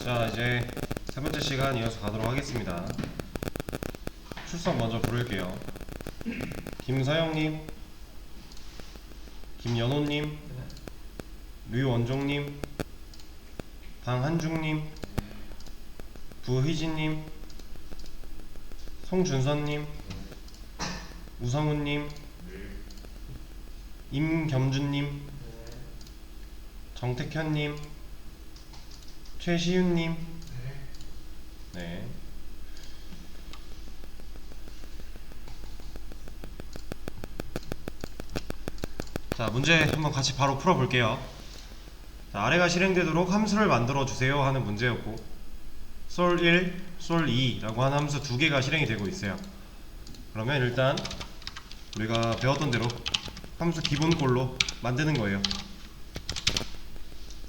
자, 이제 세 번째 시간 이어서 가도록 하겠습니다. 출석 먼저 부를게요. 김서영님, 김연호님, 류원종님, 방한중님, 부희진님, 송준선님, 우성훈님, 임겸준님, 정택현님, 최시윤님. 네. 자, 문제 한번 같이 바로 풀어볼게요. 자, 아래가 실행되도록 함수를 만들어주세요 하는 문제였고, 솔1, 솔2 라고 하는 함수 두 개가 실행이 되고 있어요. 그러면 일단 우리가 배웠던 대로 함수 기본꼴로 만드는 거예요.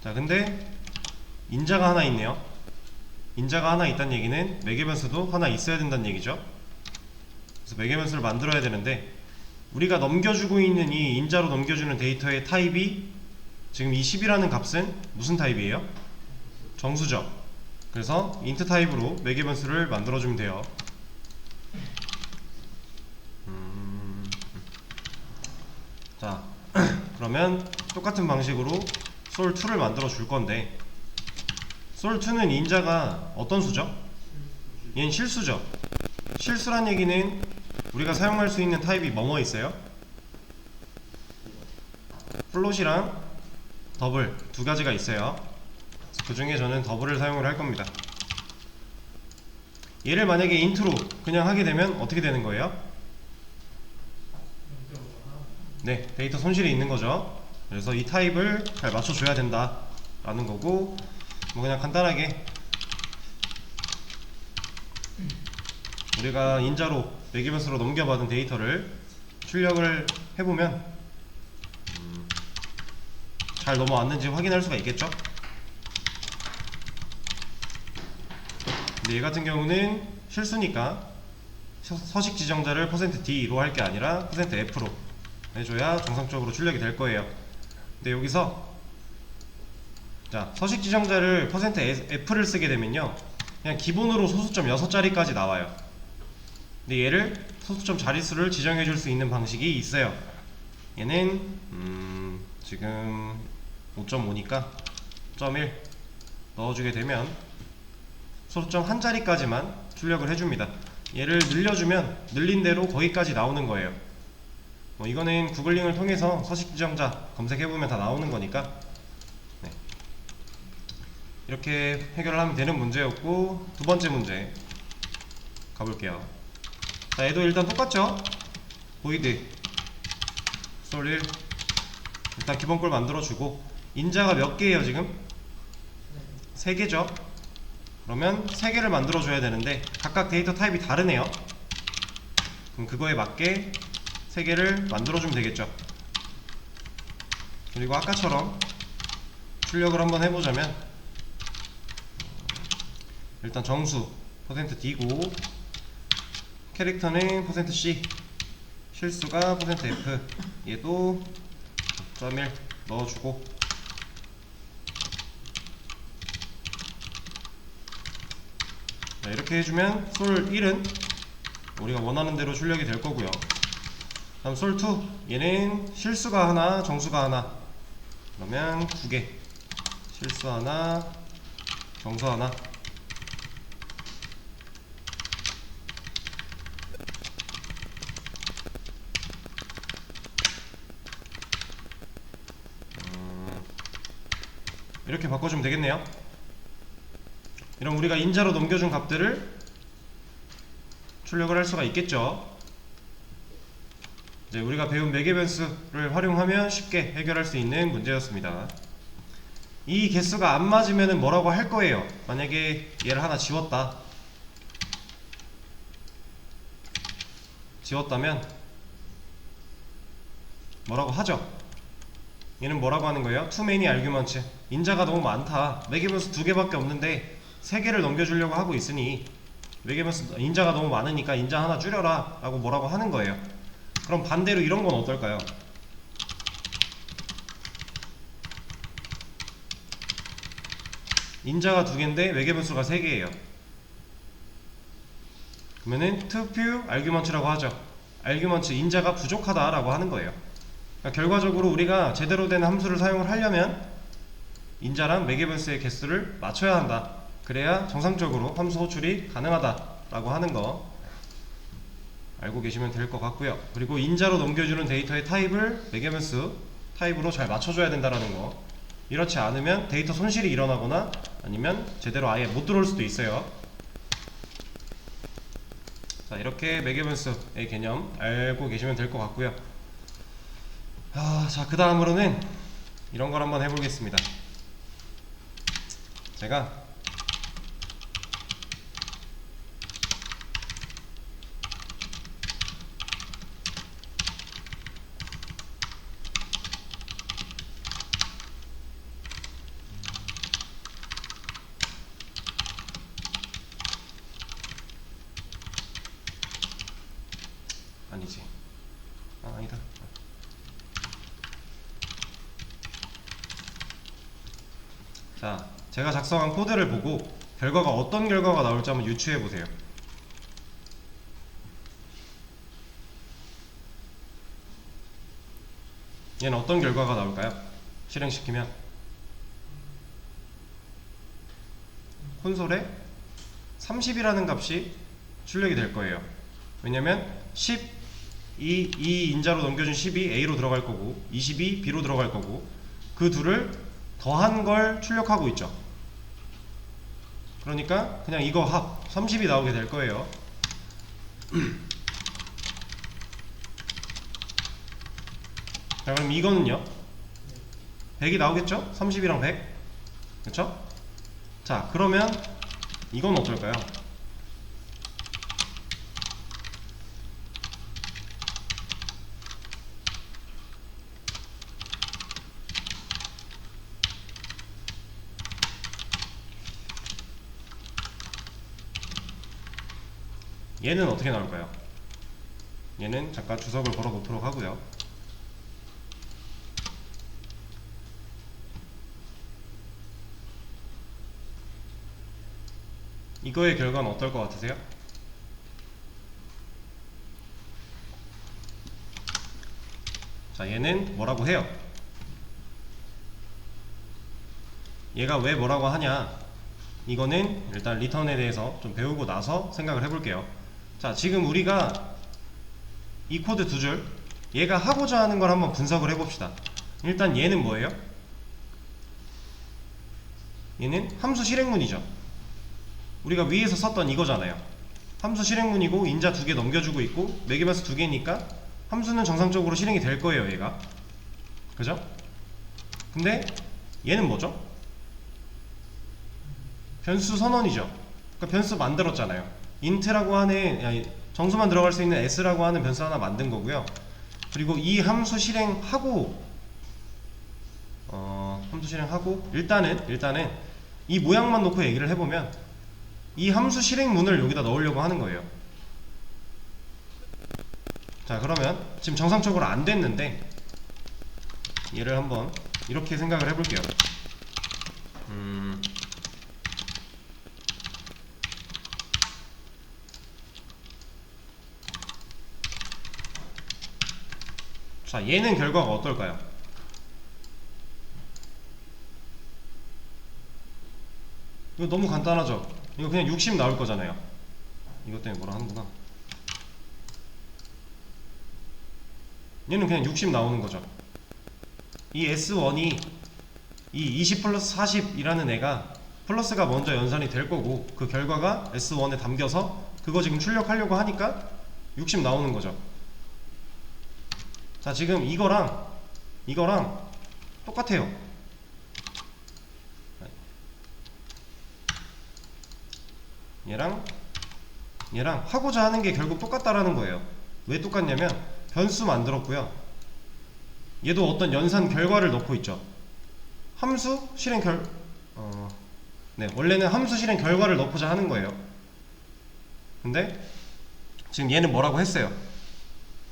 자, 근데 인자가 하나 있네요. 인자가 하나 있다는 얘기는 매개변수도 하나 있어야 된다는 얘기죠. 그래서 매개변수를 만들어야 되는데, 우리가 넘겨주고 있는 이 인자로 넘겨주는 데이터의 타입이 지금 이 10이라는 값은 무슨 타입이에요? 정수죠. 그래서 인트 타입으로 매개변수를 만들어주면 돼요. 자, 그러면 똑같은 방식으로 솔2를 만들어 줄 건데, 솔2는 인자가 어떤 수죠? 얘는 실수죠. 실수란 얘기는 우리가 사용할 수 있는 타입이 뭐뭐 있어요? 플롯이랑 더블 두 가지가 있어요. 그 중에 저는 더블을 사용을 할 겁니다. 얘를 만약에 인트로 그냥 하게 되면 어떻게 되는 거예요? 네, 데이터 손실이 있는 거죠. 그래서 이 타입을 잘 맞춰줘야 된다 라는 거고, 뭐 그냥 간단하게 우리가 인자로 매개변수로 넘겨받은 데이터를 출력을 해보면 잘 넘어왔는지 확인할 수가 있겠죠? 근데 얘 같은 경우는 실수니까 서식 지정자를 %d로 할 게 아니라 %f로 해줘야 정상적으로 출력이 될 거예요. 근데 여기서 자, 서식 지정자를 %f를 쓰게 되면요, 그냥 기본으로 소수점 6자리까지 나와요. 근데 얘를 소수점 자릿수를 지정해 줄 수 있는 방식이 있어요. 얘는 지금 5.5니까 0.1 넣어주게 되면 소수점 한 자리까지만 출력을 해줍니다. 얘를 늘려주면 늘린 대로 거기까지 나오는 거예요. 뭐 이거는 구글링을 통해서 서식 지정자 검색해보면 다 나오는 거니까, 네, 이렇게 해결을 하면 되는 문제였고, 두 번째 문제 가볼게요. 자, 얘도 일단 똑같죠? 보이드 솔1 일단 기본꼴 만들어주고, 인자가 몇 개예요 지금? 3개죠? 그러면 3개를 만들어줘야 되는데 각각 데이터 타입이 다르네요. 그럼 그거에 맞게 3개를 만들어주면 되겠죠. 그리고 아까처럼 출력을 한번 해보자면, 일단 정수 %d고 캐릭터는 %c, 실수가 %f, 얘도 0.1 넣어주고, 자, 이렇게 해주면 솔1은 우리가 원하는 대로 출력이 될 거고요. 다음 솔2, 얘는 실수가 하나, 정수가 하나. 그러면 2개, 실수 하나, 정수 하나. 이렇게 바꿔주면 되겠네요. 이런 우리가 인자로 넘겨준 값들을 출력을 할 수가 있겠죠. 이제 우리가 배운 매개변수를 활용하면 쉽게 해결할 수 있는 문제였습니다. 이 개수가 안 맞으면 뭐라고 할 거예요. 만약에 얘를 하나 지웠다면 뭐라고 하죠? 얘는 뭐라고 하는 거예요? too many arguments. 인자가 너무 많다. 매개변수 2개밖에 없는데 3개를 넘겨주려고 하고 있으니 매개변수 인자가 너무 많으니까 인자 하나 줄여라 라고 뭐라고 하는 거예요. 그럼 반대로 이런 건 어떨까요? 인자가 2개인데 외계 변수가 3개예요. 그러면은 too few arguments라고 하죠. arguments 인자가 부족하다라고 하는 거예요. 그러니까 결과적으로 우리가 제대로 된 함수를 사용을 하려면 인자랑 외계 변수의 개수를 맞춰야 한다. 그래야 정상적으로 함수 호출이 가능하다라고 하는 거 알고 계시면 될 것 같고요. 그리고 인자로 넘겨주는 데이터의 타입을 외계 변수 타입으로 잘 맞춰줘야 된다라는 거. 이렇지 않으면 데이터 손실이 일어나거나 아니면 제대로 아예 못 들어올 수도 있어요. 자, 이렇게 외계 변수의 개념 알고 계시면 될 것 같고요. 자, 그 다음으로는 이런 걸 한번 해보겠습니다. 제가 아니지. 아니다. 자, 제가 작성한 코드를 보고 결과가 어떤 결과가 나올지 한번 유추해 보세요. 얘는 어떤 결과가 나올까요? 실행시키면 콘솔에 30이라는 값이 출력이 될 거예요. 왜냐면 10 이 인자로 넘겨준 10이 A로 들어갈 거고 20이 B로 들어갈 거고 그 둘을 더한 걸 출력하고 있죠. 그러니까 그냥 이거 합 30이 나오게 될 거예요. 자, 그럼 이거는요 100이 나오겠죠? 30이랑 100 그쵸? 자, 그러면 이건 어떨까요? 얘는 어떻게 나올까요? 얘는 잠깐 주석을 걸어 놓도록 하고요. 이거의 결과는 어떨 것 같으세요? 자, 얘는 뭐라고 해요? 얘가 왜 뭐라고 하냐, 이거는 일단 리턴에 대해서 좀 배우고 나서 생각을 해볼게요. 자, 지금 우리가 이 코드 두 줄, 얘가 하고자 하는 걸 한번 분석을 해봅시다. 일단 얘는 뭐예요? 얘는 함수 실행문이죠. 우리가 위에서 썼던 이거잖아요. 함수 실행문이고 인자 2개 넘겨주고 있고 외계 변수 2개니까 함수는 정상적으로 실행이 될 거예요, 얘가. 그죠? 근데 얘는 뭐죠? 변수 선언이죠. 그러니까 변수 만들었잖아요. int라고 하는, 정수만 들어갈 수 있는 s라고 하는 변수 하나 만든 거고요. 그리고 이 함수 실행하고 함수 실행하고 일단은 이 모양만 놓고 얘기를 해보면 이 함수 실행문을 여기다 넣으려고 하는 거예요. 자, 그러면 지금 정상적으로 안 됐는데 얘를 한번 이렇게 생각을 해볼게요. 자, 얘는 결과가 어떨까요? 이거 너무 간단하죠? 이거 그냥 60 나올 거잖아요. 이것 때문에 뭐라 하는구나. 얘는 그냥 60 나오는 거죠. 이 S1이 이 20 플러스 40이라는 애가 플러스가 먼저 연산이 될 거고 그 결과가 S1에 담겨서 그거 지금 출력하려고 하니까 60 나오는 거죠. 자, 지금 이거랑 똑같아요. 얘랑 하고자 하는 게 결국 똑같다라는 거예요. 왜 똑같냐면 변수 만들었고요. 얘도 어떤 연산 결과를 넣고 있죠. 함수 실행 원래는 함수 실행 결과를 넣고자 하는 거예요. 근데 지금 얘는 뭐라고 했어요.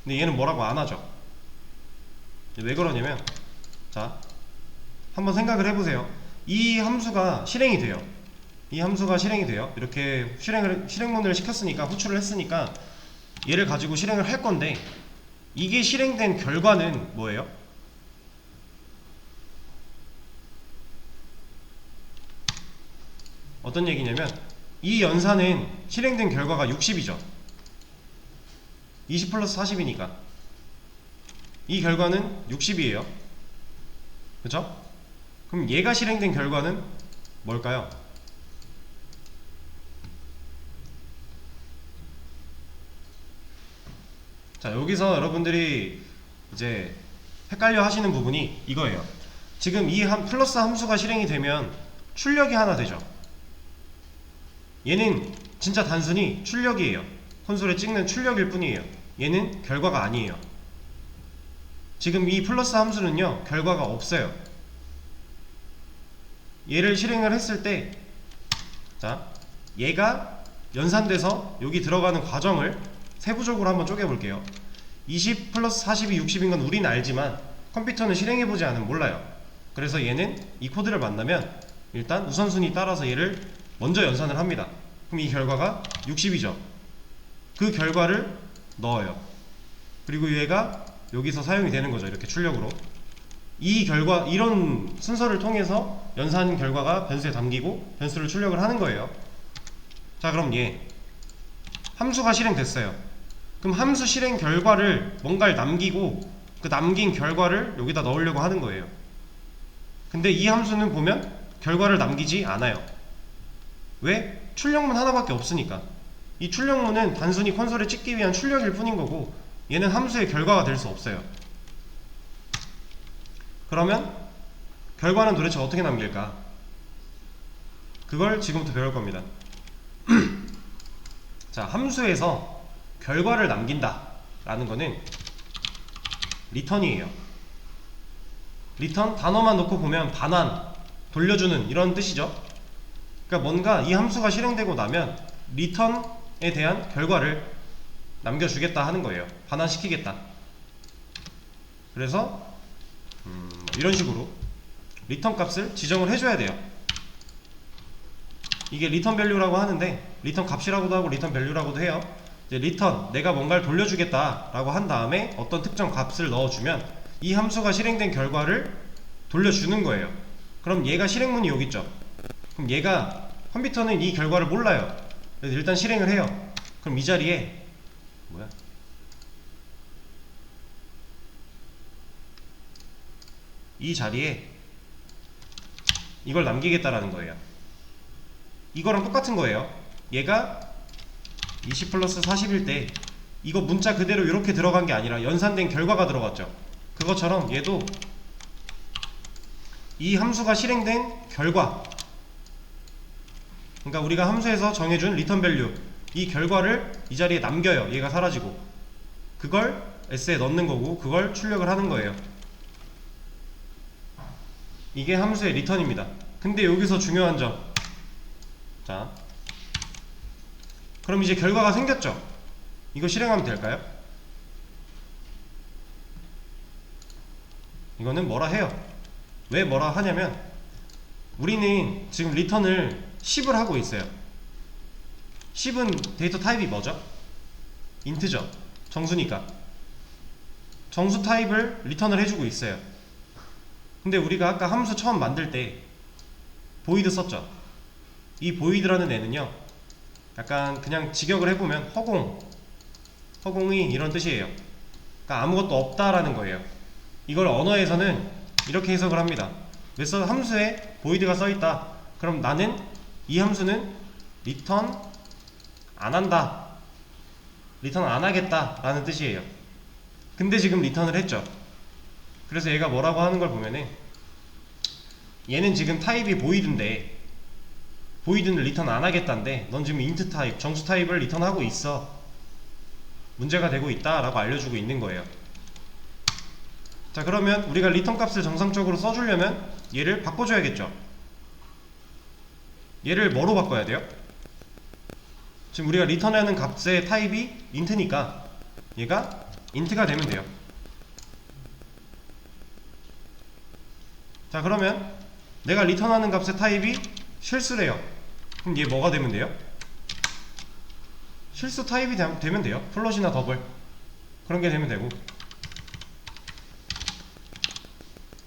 근데 얘는 뭐라고 안 하죠. 왜 그러냐면, 자, 한번 생각을 해보세요. 이 함수가 실행이 돼요. 이 함수가 실행이 돼요. 이렇게 실행문을 시켰으니까, 호출을 했으니까 얘를 가지고 실행을 할 건데, 이게 실행된 결과는 뭐예요? 어떤 얘기냐면, 이 연산은 실행된 결과가 60이죠 20 플러스 40이니까 이 결과는 60이에요 그쵸? 그럼 얘가 실행된 결과는 뭘까요? 자, 여기서 여러분들이 이제 헷갈려 하시는 부분이 이거예요. 지금 이 플러스 함수가 실행이 되면 출력이 하나 되죠. 얘는 진짜 단순히 출력이에요. 콘솔에 찍는 출력일 뿐이에요. 얘는 결과가 아니에요. 지금 이 플러스 함수는요, 결과가 없어요. 얘를 실행을 했을 때, 자, 얘가 연산돼서 여기 들어가는 과정을 세부적으로 한번 쪼개볼게요. 20 플러스 40이 60인 건 우리는 알지만 컴퓨터는 실행해보지 않으면 몰라요. 그래서 얘는 이 코드를 만나면 일단 우선순위 따라서 얘를 먼저 연산을 합니다. 그럼 이 결과가 60이죠. 그 결과를 넣어요. 그리고 얘가 여기서 사용이 되는 거죠. 이렇게 출력으로. 이 결과, 이런 순서를 통해서 연산 결과가 변수에 담기고 변수를 출력을 하는 거예요. 자, 그럼 얘 함수가 실행됐어요. 그럼 함수 실행 결과를 뭔가를 남기고 그 남긴 결과를 여기다 넣으려고 하는 거예요. 근데 이 함수는 보면 결과를 남기지 않아요. 왜? 출력문 하나밖에 없으니까. 이 출력문은 단순히 콘솔에 찍기 위한 출력일 뿐인 거고 얘는 함수의 결과가 될 수 없어요. 그러면 결과는 도대체 어떻게 남길까? 그걸 지금부터 배울 겁니다. 자, 함수에서 결과를 남긴다 라는 거는 리턴이에요. 리턴 단어만 놓고 보면 반환, 돌려주는 이런 뜻이죠. 그러니까 뭔가 이 함수가 실행되고 나면 리턴에 대한 결과를 남겨주겠다 하는 거예요. 반환시키겠다. 그래서 이런 식으로 리턴 값을 지정을 해줘야 돼요. 이게 리턴 밸류라고 하는데 리턴 값이라고도 하고 리턴 밸류라고도 해요. 이제 리턴, 내가 뭔가를 돌려주겠다 라고 한 다음에 어떤 특정 값을 넣어주면 이 함수가 실행된 결과를 돌려주는 거예요. 그럼 얘가 실행문이 여기 있죠. 그럼 얘가, 컴퓨터는 이 결과를 몰라요. 그래서 일단 실행을 해요. 그럼 이 자리에 이 자리에 이걸 남기겠다라는 거예요. 이거랑 똑같은 거예요. 얘가 20 플러스 40일 때 이거 문자 그대로 이렇게 들어간 게 아니라 연산된 결과가 들어갔죠. 그것처럼 얘도 이 함수가 실행된 결과, 그러니까 우리가 함수에서 정해준 리턴 밸류, 이 결과를 이 자리에 남겨요. 얘가 사라지고 그걸 S에 넣는 거고 그걸 출력을 하는 거예요. 이게 함수의 리턴입니다. 근데 여기서 중요한 점, 자, 그럼 이제 결과가 생겼죠? 이거 실행하면 될까요? 이거는 뭐라 해요. 왜 뭐라 하냐면 우리는 지금 리턴을 10을 하고 있어요. 10은 데이터 타입이 뭐죠? 인트죠. 정수니까 정수 타입을 리턴을 해주고 있어요. 근데 우리가 아까 함수 처음 만들 때 보이드 썼죠. 이 보이드라는 애는요, 약간 그냥 직역을 해보면 허공이 이런 뜻이에요. 그러니까 아무것도 없다라는 거예요. 이걸 언어에서는 이렇게 해석을 합니다. 메서드 함수에 보이드가 써있다. 그럼 나는 이 함수는 리턴 안 한다, 리턴 안 하겠다 라는 뜻이에요. 근데 지금 리턴을 했죠. 그래서 얘가 뭐라고 하는 걸 보면은, 얘는 지금 타입이 보이드인데 보이드는 리턴 안 하겠다인데 넌 지금 인트 타입, 정수 타입을 리턴하고 있어, 문제가 되고 있다 라고 알려주고 있는 거예요. 자, 그러면 우리가 리턴 값을 정상적으로 써주려면 얘를 바꿔줘야겠죠. 얘를 뭐로 바꿔야 돼요? 지금 우리가 리턴하는 값의 타입이 인트니까 얘가 인트가 되면 돼요. 자, 그러면 내가 리턴하는 값의 타입이 실수래요. 그럼 얘 뭐가 되면 돼요? 실수 타입이 되면 돼요. 플롯이나 더블 그런 게 되면 되고,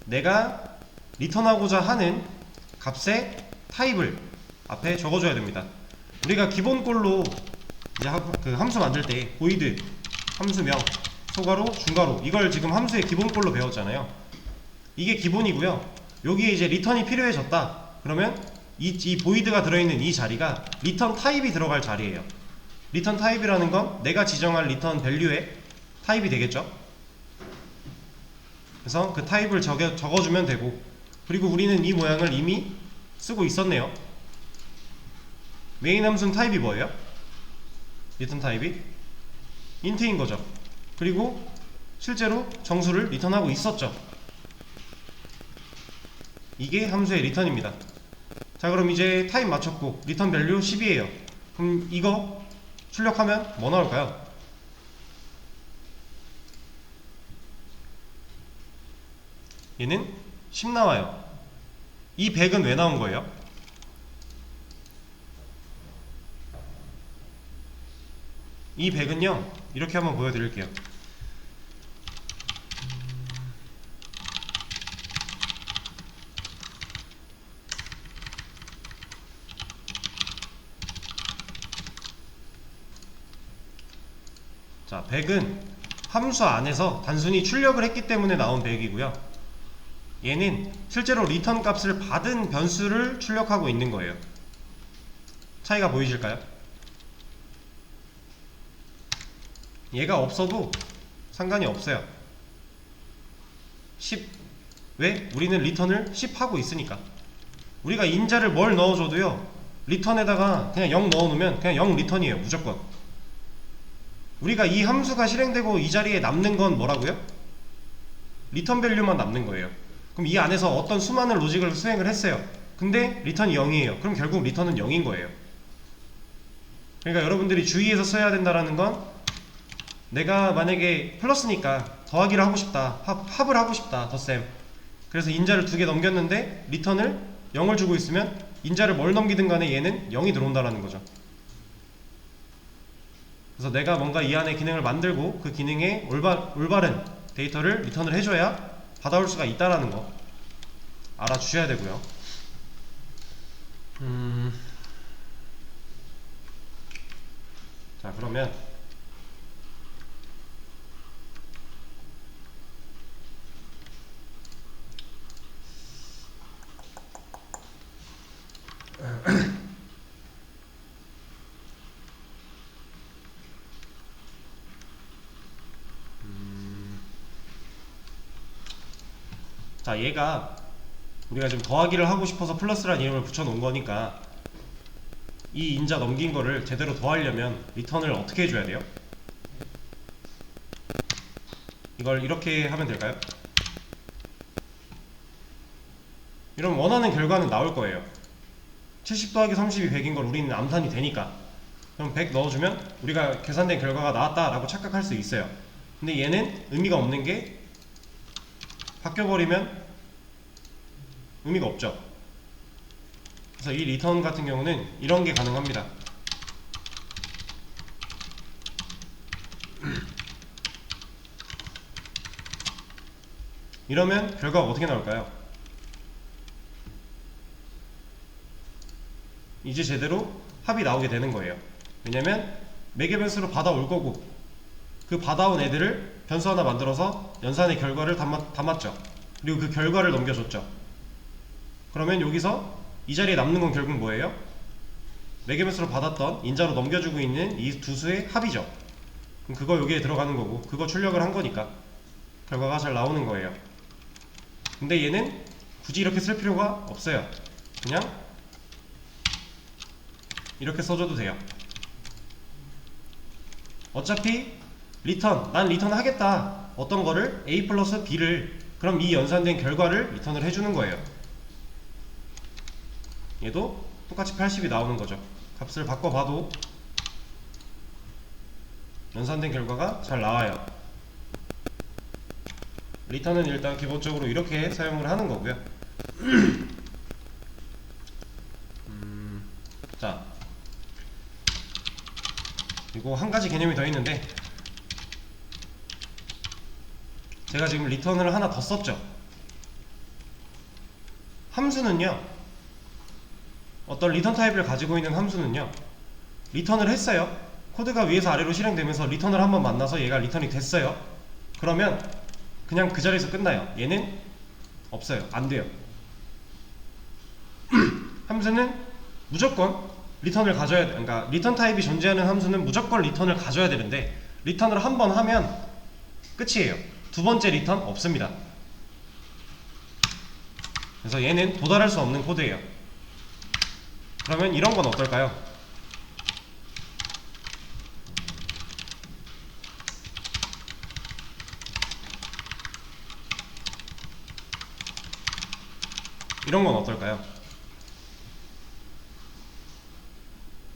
내가 리턴하고자 하는 값의 타입을 앞에 적어줘야 됩니다. 우리가 기본꼴로 이제 그 함수 만들 때 void 함수명 소괄호 중괄호 이걸 지금 함수의 기본꼴로 배웠잖아요. 이게 기본이고요. 여기에 이제 리턴이 필요해졌다 그러면 이 void가 들어있는 이 자리가 리턴 타입이 들어갈 자리예요. 리턴 타입이라는 건 내가 지정할 리턴 밸류의 타입이 되겠죠. 그래서 그 타입을 적어주면 되고, 그리고 우리는 이 모양을 이미 쓰고 있었네요. 메인 함수는 타입이 뭐예요? 리턴 타입이 int인 거죠. 그리고 실제로 정수를 리턴하고 있었죠. 이게 함수의 리턴입니다. 자, 그럼 이제 타입 맞췄고 리턴 밸류 10이에요 그럼 이거 출력하면 뭐 나올까요? 얘는 10 나와요. 이 100은 왜 나온 거예요? 이 100은요 이렇게 한번 보여드릴게요. 자, 100은 함수 안에서 단순히 출력을 했기 때문에 나온 100이고요 얘는 실제로 리턴 값을 받은 변수를 출력하고 있는 거예요. 차이가 보이실까요? 얘가 없어도 상관이 없어요. 10. 왜? 우리는 리턴을 10 하고 있으니까. 우리가 인자를 뭘 넣어줘도요 리턴에다가 그냥 0 넣어놓으면 그냥 0 리턴이에요. 무조건. 우리가 이 함수가 실행되고 이 자리에 남는 건 뭐라고요? 리턴 밸류만 남는 거예요. 그럼 이 안에서 어떤 수많은 로직을 수행을 했어요. 근데 리턴이 0이에요. 그럼 결국 리턴은 0인 거예요. 그러니까 여러분들이 주의해서 써야 된다라는 건, 내가 만약에 플러스니까 더하기를 하고 싶다, 합을 하고 싶다, 덧셈. 그래서 인자를 2개 넘겼는데 리턴을 0을 주고 있으면 인자를 뭘 넘기든 간에 얘는 0이 들어온다라는 거죠. 그래서 내가 뭔가 이 안에 기능을 만들고 그 기능에 올바른 데이터를 리턴을 해줘야 받아올 수가 있다라는 거 알아주셔야 되고요. 자, 그러면 자, 얘가 우리가 지금 더하기를 하고 싶어서 플러스란 이름을 붙여놓은 거니까 이 인자 넘긴 거를 제대로 더하려면 리턴을 어떻게 해줘야 돼요? 이걸 이렇게 하면 될까요? 이러면 원하는 결과는 나올 거예요. 70 더하기 30이 100인 걸 우리는 암산이 되니까. 그럼 100 넣어주면 우리가 계산된 결과가 나왔다 라고 착각할 수 있어요. 근데 얘는 의미가 없는 게, 바뀌어버리면 의미가 없죠. 그래서 이 리턴 같은 경우는 이런 게 가능합니다. 이러면 결과가 어떻게 나올까요? 이제 제대로 합이 나오게 되는 거예요. 왜냐면 매개 변수로 받아올 거고, 그 받아온 애들을 변수 하나 만들어서 연산의 결과를 담았죠. 그리고 그 결과를 넘겨줬죠. 그러면 여기서 이 자리에 남는 건 결국 뭐예요? 매개 변수로 받았던 인자로 넘겨주고 있는 이 두 수의 합이죠. 그럼 그거 여기에 들어가는 거고, 그거 출력을 한 거니까 결과가 잘 나오는 거예요. 근데 얘는 굳이 이렇게 쓸 필요가 없어요. 그냥 이렇게 써줘도 돼요. 어차피 난 리턴 하겠다, 어떤 거를 A 플러스 B를, 그럼 이 연산된 결과를 리턴을 해주는 거예요. 얘도 똑같이 80이 나오는 거죠. 값을 바꿔봐도 연산된 결과가 잘 나와요. 리턴은 일단 기본적으로 이렇게 사용을 하는 거고요. 자, 그리고 한 가지 개념이 더 있는데, 제가 지금 리턴을 하나 더 썼죠. 함수는요, 어떤 리턴 타입을 가지고 있는 함수는요, 리턴을 했어요. 코드가 위에서 아래로 실행되면서 리턴을 한번 만나서 얘가 리턴이 됐어요. 그러면 그냥 그 자리에서 끝나요. 얘는 없어요. 안 돼요. 함수는 무조건 리턴을 가져야 돼. 그러니까 리턴 타입이 존재하는 함수는 무조건 리턴을 가져야 되는데, 리턴을 한 번 하면 끝이에요. 두 번째 리턴 없습니다. 그래서 얘는 도달할 수 없는 코드예요. 그러면 이런 건 어떨까요? 이런 건 어떨까요?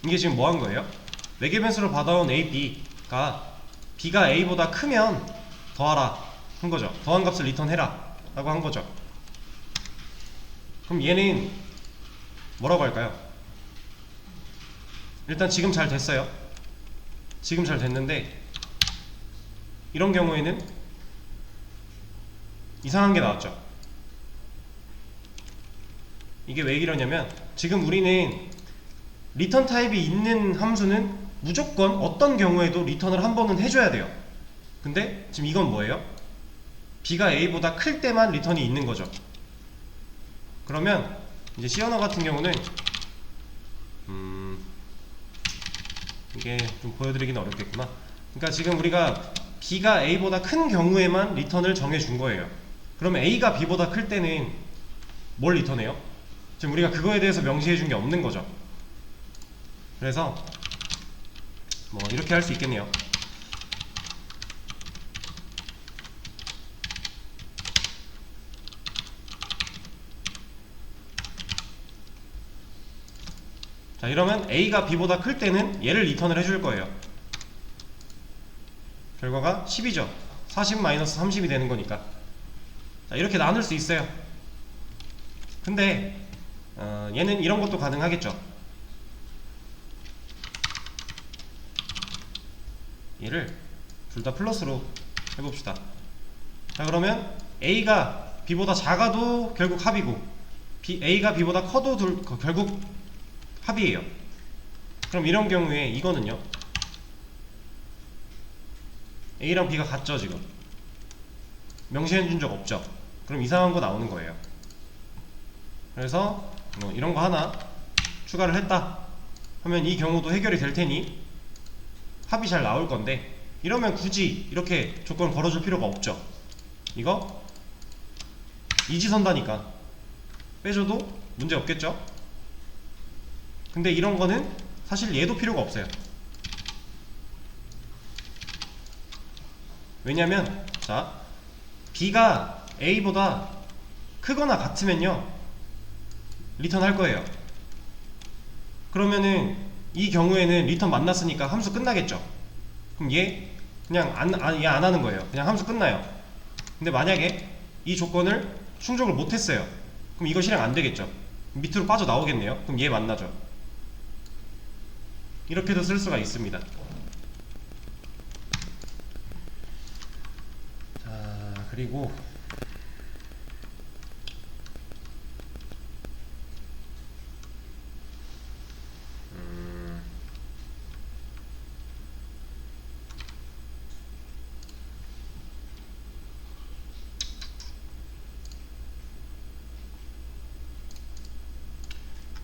이게 지금 뭐 한 거예요? 매개 변수로 받아온 A, B가 B가 A보다 크면 더하라 한 거죠. 더한 값을 리턴해라 라고 한 거죠. 그럼 얘는 뭐라고 할까요? 일단 지금 잘 됐어요. 지금 잘 됐는데, 이런 경우에는 이상한 게 나왔죠. 이게 왜 이러냐면, 지금 우리는 리턴 타입이 있는 함수는 무조건 어떤 경우에도 리턴을 한 번은 해줘야 돼요. 근데 지금 이건 뭐예요? B가 A보다 클 때만 리턴이 있는 거죠. 그러면 이제 C 언어 같은 경우는 이게 좀 보여드리기는 어렵겠구나. 그러니까 지금 우리가 B가 A보다 큰 경우에만 리턴을 정해준 거예요. 그러면 A가 B보다 클 때는 뭘 리턴해요? 지금 우리가 그거에 대해서 명시해준 게 없는 거죠. 그래서 뭐 이렇게 할 수 있겠네요. 자, 이러면 A가 B보다 클 때는 얘를 리턴을 해줄 거예요. 결과가 10이죠 40-30이 되는 거니까. 자, 이렇게 나눌 수 있어요. 근데 얘는 이런 것도 가능하겠죠. 얘를 둘 다 플러스로 해봅시다. 자, 그러면 A가 B보다 작아도 결국 합이고, A가 B보다 커도 결국 합이에요. 그럼 이런 경우에 이거는요, A랑 B가 같죠. 지금 명시해준 적 없죠. 그럼 이상한 거 나오는 거예요. 그래서 뭐 이런 거 하나 추가를 했다 하면 이 경우도 해결이 될 테니 합이 잘 나올 건데, 이러면 굳이 이렇게 조건을 걸어줄 필요가 없죠. 이거 이지선다니까 빼줘도 문제 없겠죠. 근데 이런 거는 사실 얘도 필요가 없어요. 왜냐면 자, B가 A보다 크거나 같으면요 리턴 할 거예요. 그러면은 이 경우에는 리턴 만났으니까 함수 끝나겠죠. 그럼 얘 그냥 얘 안 하는 거예요. 그냥 함수 끝나요. 근데 만약에 이 조건을 충족을 못했어요. 그럼 이거 실행 안 되겠죠. 밑으로 빠져나오겠네요. 그럼 얘 만나죠. 이렇게도 쓸 수가 있습니다. 자, 그리고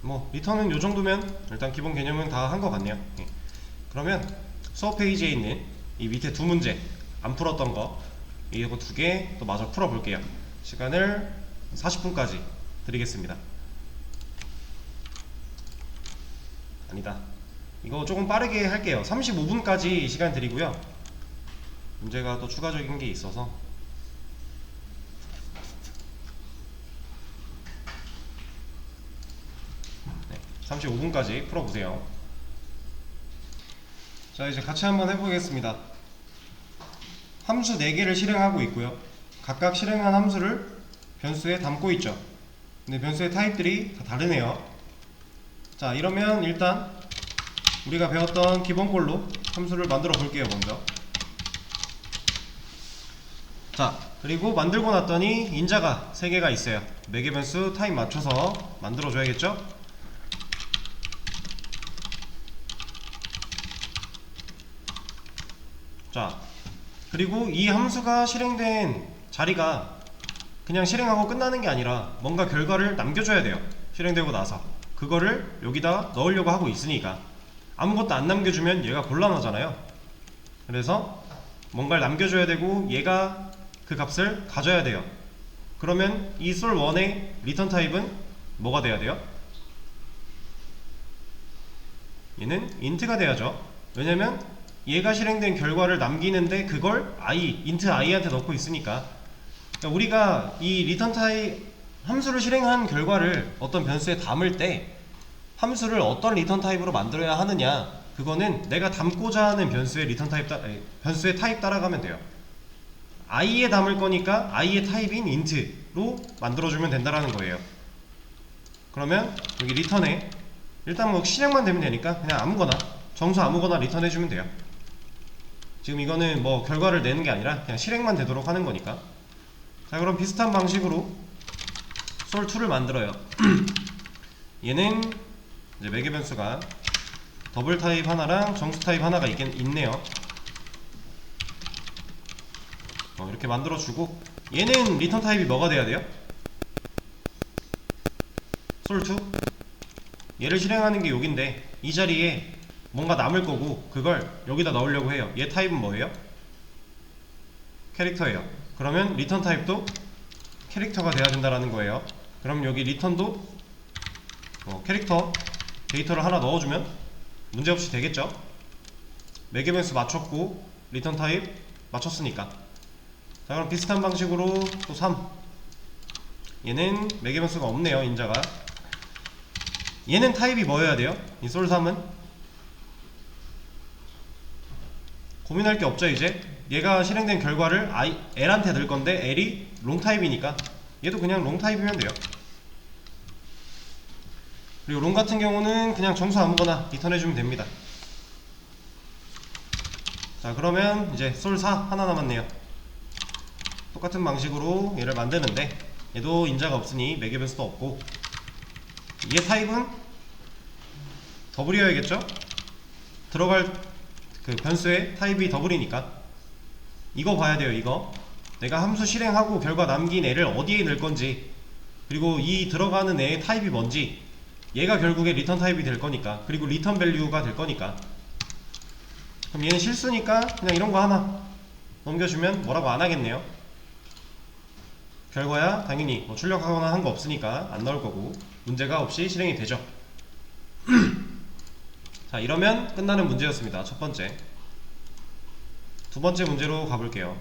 뭐 리턴은 요 정도면 일단 기본 개념은 다 한 것 같네요. 예. 그러면 수업 페이지에 있는 이 밑에 두 문제 안 풀었던 거 이거 두 개 또 마저 풀어 볼게요. 시간을 40분까지 드리겠습니다. 아니다, 이거 조금 빠르게 할게요. 35분까지 시간 드리고요. 문제가 또 추가적인 게 있어서 35분까지 풀어보세요. 자, 이제 같이 한번 해보겠습니다. 함수 4개를 실행하고 있고요. 각각 실행한 함수를 변수에 담고 있죠. 근데 변수의 타입들이 다 다르네요. 자, 이러면 일단 우리가 배웠던 기본꼴로 함수를 만들어 볼게요. 먼저. 자, 그리고 만들고 났더니 인자가 3개가 있어요. 매개 변수 타입 맞춰서 만들어 줘야겠죠? 자, 그리고 이 함수가 실행된 자리가 그냥 실행하고 끝나는 게 아니라 뭔가 결과를 남겨줘야 돼요. 실행되고 나서 그거를 여기다 넣으려고 하고 있으니까 아무것도 안 남겨주면 얘가 곤란하잖아요. 그래서 뭔가를 남겨줘야 되고 얘가 그 값을 가져야 돼요. 그러면 이 sol1의 리턴 타입은 뭐가 돼야 돼요? 얘는 int가 돼야죠. 왜냐면 얘가 실행된 결과를 남기는데 그걸 int i한테 넣고 있으니까. 그러니까 우리가 이 리턴 타입 함수를 실행한 결과를 어떤 변수에 담을 때 함수를 어떤 리턴 타입으로 만들어야 하느냐, 그거는 내가 담고자 하는 변수의 리턴 타입 변수의 타입 따라가면 돼요. i에 담을 거니까 i의 타입인 int로 만들어주면 된다라는 거예요. 그러면 여기 리턴에 일단 뭐 실행만 되면 되니까 그냥 아무거나 정수 아무거나 리턴해주면 돼요. 지금 이거는 뭐 결과를 내는 게 아니라 그냥 실행만 되도록 하는 거니까. 자, 그럼 비슷한 방식으로 sol2를 만들어요. 얘는 이제 매개 변수가 더블 타입 하나랑 정수 타입 하나가 있네요. 이렇게 만들어주고, 얘는 리턴 타입이 뭐가 돼야 돼요? sol2 얘를 실행하는 게 여긴데 이 자리에 뭔가 남을 거고 그걸 여기다 넣으려고 해요. 얘 타입은 뭐예요? 캐릭터예요. 그러면 리턴 타입도 캐릭터가 돼야 된다라는 거예요. 그럼 여기 리턴도 캐릭터 데이터를 하나 넣어주면 문제없이 되겠죠? 매개 변수 맞췄고 리턴 타입 맞췄으니까. 자, 그럼 비슷한 방식으로 또 3, 얘는 매개 변수가 없네요. 인자가. 얘는 타입이 뭐여야 돼요? 이 sol3은 고민할 게 없죠. 이제 얘가 실행된 결과를 L한테 넣을 건데 L이 롱 타입이니까 얘도 그냥 롱 타입이면 돼요. 그리고 롱 같은 경우는 그냥 정수 아무거나 리턴해주면 됩니다. 자, 그러면 이제 sol4 하나 남았네요. 똑같은 방식으로 얘를 만드는데 얘도 인자가 없으니 매개 변수도 없고, 얘 타입은 더블이어야겠죠? 들어갈 그 변수의 타입이 더블이니까 이거 봐야 돼요. 이거 내가 함수 실행하고 결과 남긴 애를 어디에 넣을 건지, 그리고 이 들어가는 애의 타입이 뭔지, 얘가 결국에 리턴 타입이 될 거니까, 그리고 리턴 밸류가 될 거니까. 그럼 얘는 실수니까 그냥 이런 거 하나 넘겨주면 뭐라고 안 하겠네요. 결과야 당연히 뭐 출력하거나 한 거 없으니까 안 나올 거고 문제가 없이 실행이 되죠. 자, 이러면 끝나는 문제였습니다. 첫 번째. 두 번째 문제로 가볼게요.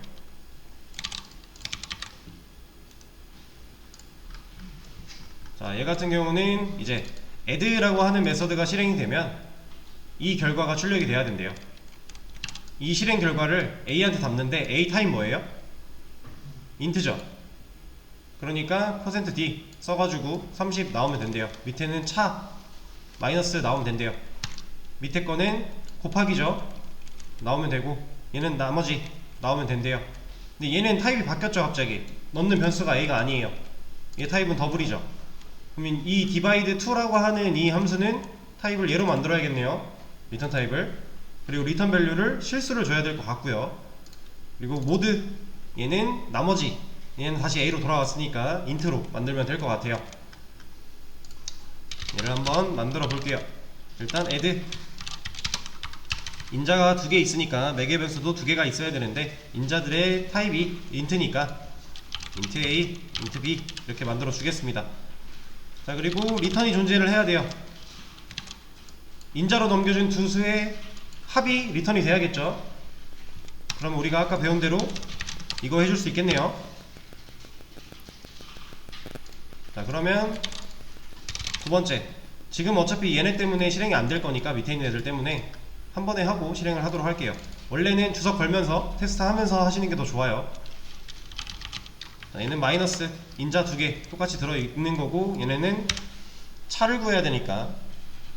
자, 얘 같은 경우는 이제 add라고 하는 메서드가 실행이 되면 이 결과가 출력이 돼야 된대요. 이 실행 결과를 a한테 담는데 a 타입 뭐예요? int죠. 그러니까 %d 써가지고 30 나오면 된대요. 밑에는 차 마이너스 나오면 된대요. 밑에 거는 곱하기죠. 나오면 되고, 얘는 나머지 나오면 된대요. 근데 얘는 타입이 바뀌었죠. 갑자기 넣는 변수가 a가 아니에요. 얘 타입은 더블이죠. 그러면 이 divide2라고 하는 이 함수는 타입을 얘로 만들어야겠네요. 리턴 타입을. 그리고 리턴 밸류를 실수를 줘야 될 것 같고요. 그리고 모드, 얘는 나머지, 얘는 다시 a로 돌아왔으니까 int로 만들면 될 것 같아요. 얘를 한번 만들어 볼게요. 일단 add, 인자가 2개 있으니까 매개 변수도 2개가 있어야 되는데 인자들의 타입이 int니까 int a, int b 이렇게 만들어 주겠습니다. 자, 그리고 리턴이 존재를 해야 돼요. 인자로 넘겨준 두 수의 합이 리턴이 돼야겠죠. 그럼 우리가 아까 배운 대로 이거 해줄 수 있겠네요. 자, 그러면 두 번째, 지금 어차피 얘네 때문에 실행이 안 될 거니까 밑에 있는 애들 때문에 한 번에 하고 실행을 하도록 할게요. 원래는 주석 걸면서 테스트 하면서 하시는 게 더 좋아요. 자, 얘는 마이너스 인자 2개 똑같이 들어있는 거고, 얘네는 차를 구해야 되니까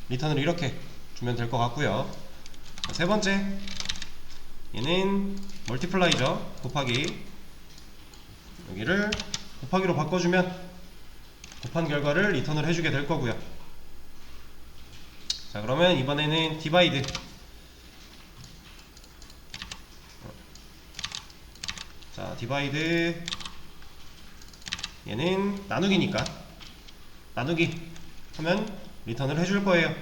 리턴을 이렇게 주면 될 것 같고요. 세 번째, 얘는 멀티플라이죠. 곱하기, 여기를 곱하기로 바꿔주면 곱한 결과를 리턴을 해주게 될 거고요. 자, 그러면 이번에는 디바이드. 자, 디바이드, 얘는 나누기니까 나누기 하면 리턴을 해줄 거예요.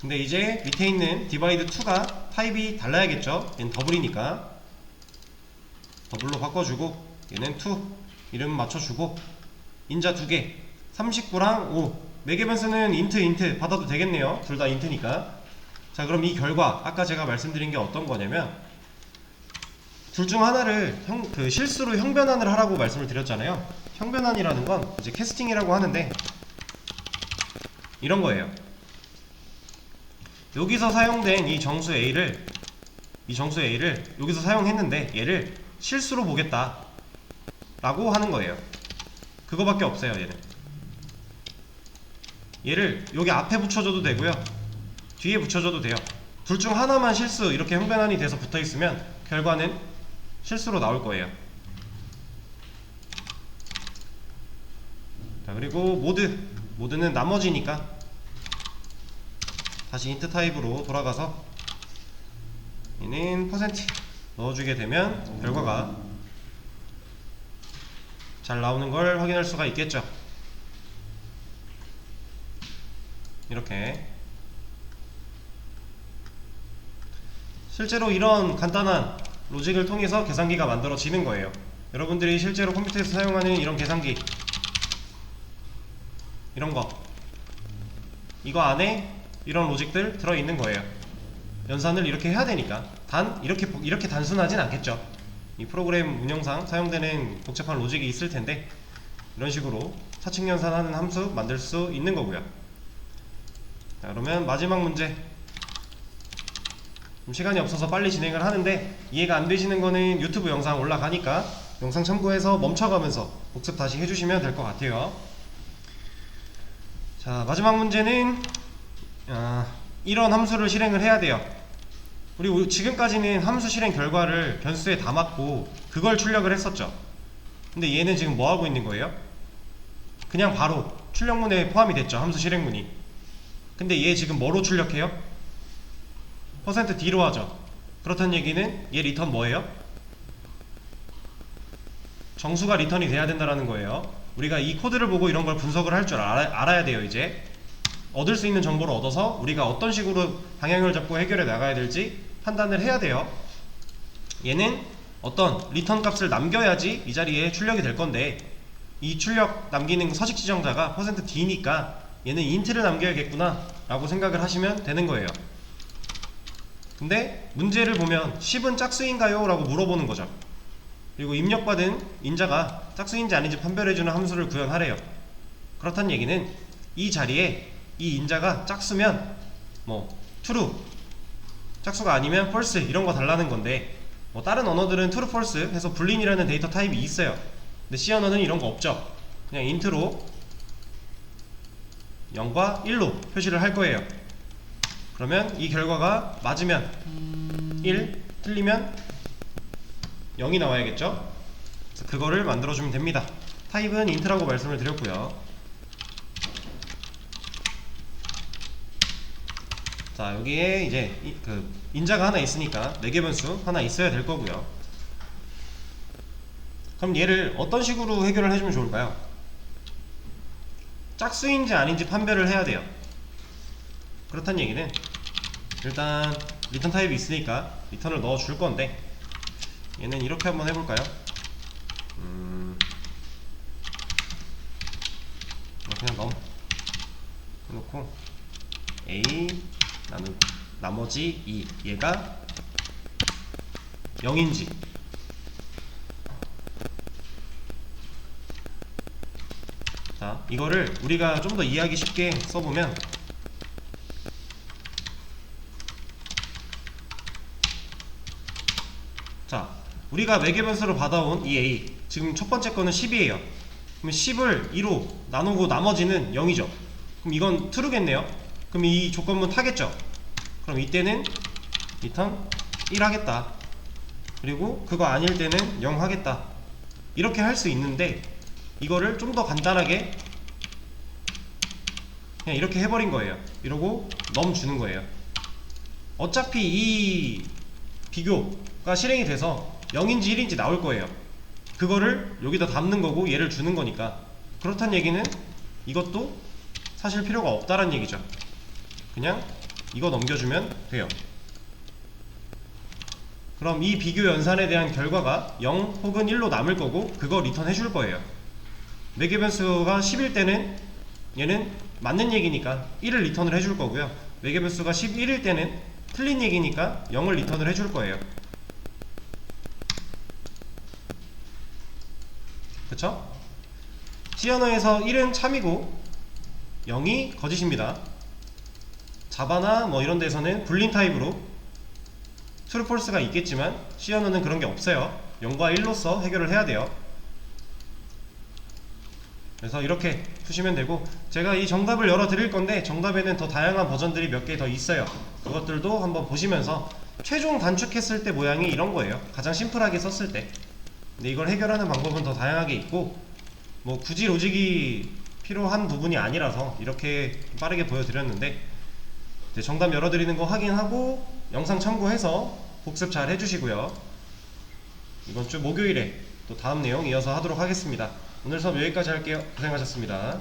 근데 이제 밑에 있는 디바이드 2가 타입이 달라야겠죠. 얘는 더블이니까 더블로 바꿔주고, 얘는 2 이름 맞춰주고, 인자 2개 39랑 5 매개 변수는 인트 받아도 되겠네요. 둘 다 인트니까. 자, 그럼 이 결과 아까 제가 말씀드린 게 어떤 거냐면, 둘 중 하나를 실수로 형변환을 하라고 말씀을 드렸잖아요. 형변환이라는 건 이제 캐스팅이라고 하는데, 이런 거예요. 여기서 사용된 이 정수 A를 여기서 사용했는데 얘를 실수로 보겠다 라고 하는 거예요. 그거밖에 없어요. 얘를 여기 앞에 붙여줘도 되고요, 뒤에 붙여줘도 돼요. 둘 중 하나만 실수 이렇게 형변환이 돼서 붙어있으면 결과는 실수로 나올 거예요. 자, 그리고 모드는 나머지니까 다시 인트 타입으로 돌아가서 얘는 퍼센트 넣어주게 되면 결과가 잘 나오는 걸 확인할 수가 있겠죠. 이렇게 실제로 이런 간단한 로직을 통해서 계산기가 만들어지는 거예요. 여러분들이 실제로 컴퓨터에서 사용하는 이런 계산기, 이런 거, 이거 안에 이런 로직들 들어있는 거예요. 연산을 이렇게 해야 되니까. 단 이렇게 단순하진 않겠죠. 이 프로그램 운영상 사용되는 복잡한 로직이 있을 텐데, 이런 식으로 차측 연산하는 함수 만들 수 있는 거고요. 자, 그러면 마지막 문제. 좀 시간이 없어서 빨리 진행을 하는데, 이해가 안 되시는 거는 유튜브 영상 올라가니까 영상 참고해서 멈춰가면서 복습 다시 해주시면 될 것 같아요. 자, 마지막 문제는 이런 함수를 실행을 해야 돼요. 우리 지금까지는 함수 실행 결과를 변수에 담았고 그걸 출력을 했었죠. 근데 얘는 지금 뭐 하고 있는 거예요? 그냥 바로 출력문에 포함이 됐죠, 함수 실행문이. 근데 얘 지금 뭐로 출력해요? %d로 하죠. 그렇다는 얘기는 얘 리턴 뭐예요? 정수가 리턴이 돼야 된다는 거예요. 우리가 이 코드를 보고 이런 걸 분석을 할 줄 알아야 돼요. 이제 얻을 수 있는 정보를 얻어서 우리가 어떤 식으로 방향을 잡고 해결해 나가야 될지 판단을 해야 돼요. 얘는 어떤 리턴 값을 남겨야지 이 자리에 출력이 될 건데, 이 출력 남기는 서식 지정자가 %d니까 얘는 인트를 남겨야겠구나 라고 생각을 하시면 되는 거예요. 근데 문제를 보면 10은 짝수인가요? 라고 물어보는 거죠. 그리고 입력받은 인자가 짝수인지 아닌지 판별해주는 함수를 구현하래요. 그렇다는 얘기는 이 자리에 이 인자가 짝수면 true, 짝수가 아니면 false 이런 거 달라는 건데, 다른 언어들은 true, false 해서 불린이라는 데이터 타입이 있어요. 근데 C 언어는 이런 거 없죠. 그냥 int로 0과 1로 표시를 할 거예요. 그러면 이 결과가 맞으면 1, 틀리면 0이 나와야겠죠. 그래서 그거를 만들어주면 됩니다. 타입은 int라고 말씀을 드렸고요. 자, 여기에 이제 인자가 하나 있으니까 매개 변수 하나 있어야 될 거고요. 그럼 얘를 어떤 식으로 해결을 해주면 좋을까요? 짝수인지 아닌지 판별을 해야 돼요. 그렇다는 얘기는 일단 리턴 타입이 있으니까 리턴을 넣어 줄 건데, 얘는 이렇게 한번 해볼까요? 그냥 해놓고 A 나머지 2, 얘가 0인지, 자, 이거를 우리가 좀 더 이해하기 쉽게 써보면, 자, 우리가 매개 변수로 받아온 이 A, 지금 첫 번째 거는 10이에요. 그러면 10을 2로 나누고 나머지는 0이죠. 그럼 이건 true겠네요. 그럼 이 조건문 타겠죠. 그럼 이때는 return 1 하겠다. 그리고 그거 아닐 때는 0 하겠다. 이렇게 할 수 있는데 이거를 좀 더 간단하게 그냥 이렇게 해버린 거예요. 이러고 num 주는 거예요. 어차피 이 비교가 실행이 돼서 0인지 1인지 나올 거예요. 그거를 여기다 담는 거고 얘를 주는 거니까. 그렇다는 얘기는 이것도 사실 필요가 없다는 얘기죠. 그냥 이거 넘겨주면 돼요. 그럼 이 비교 연산에 대한 결과가 0 혹은 1로 남을 거고 그거 리턴 해줄 거예요. 매개 변수가 10일 때는 얘는 맞는 얘기니까 1을 리턴을 해줄 거고요. 매개 변수가 11일 때는 틀린 얘기니까 0을 리턴을 해줄 거예요. 그쵸? C 언어에서 1은 참이고 0이 거짓입니다. 자바나 뭐 이런 데서는 불린 타입으로 true, false가 있겠지만 C 언어는 그런 게 없어요. 0과 1로서 해결을 해야 돼요. 그래서 이렇게 푸시면 되고, 제가 이 정답을 열어 드릴 건데 정답에는 더 다양한 버전들이 몇 개 더 있어요. 그것들도 한번 보시면서 최종 단축했을 때 모양이 이런 거예요. 가장 심플하게 썼을 때. 근데 이걸 해결하는 방법은 더 다양하게 있고, 뭐 굳이 로직이 필요한 부분이 아니라서 이렇게 빠르게 보여드렸는데, 정답 열어드리는 거 확인하고 영상 참고해서 복습 잘 해주시고요. 이번 주 목요일에 또 다음 내용 이어서 하도록 하겠습니다. 오늘 수업 여기까지 할게요. 고생하셨습니다.